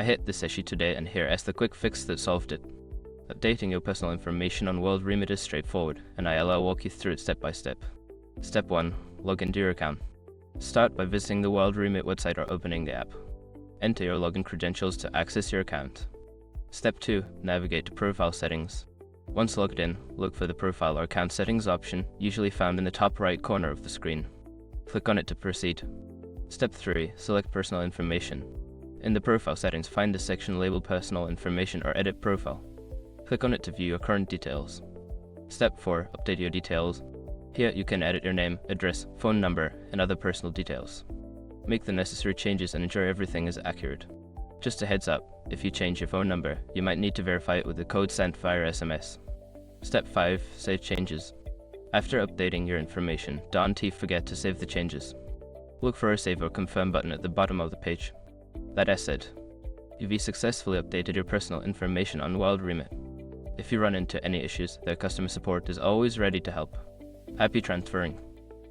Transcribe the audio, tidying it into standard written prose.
I hit this issue today, and here is the quick fix that solved it. Updating your personal information on WorldRemit is straightforward, and I'll walk you through it step by step. Step 1. Log into your account. Start by visiting the WorldRemit website or opening the app. Enter your login credentials to access your account. Step 2. Navigate to Profile Settings. Once logged in, look for the Profile or Account Settings option, usually found in the top right corner of the screen. Click on it to proceed. Step 3. Select Personal Information. In the Profile Settings, find the section labeled Personal Information or Edit Profile. Click on it to view your current details. Step 4. Update your details. Here you can edit your name, address, phone number, and other personal details. Make the necessary changes and ensure everything is accurate. Just a heads up, if you change your phone number, you might need to verify it with the code sent via SMS. Step 5. Save changes. After updating your information, don't forget to save the changes. Look for a Save or Confirm button at the bottom of the page. That said, you've successfully updated your personal information on WorldRemit. If you run into any issues, their customer support is always ready to help. Happy transferring.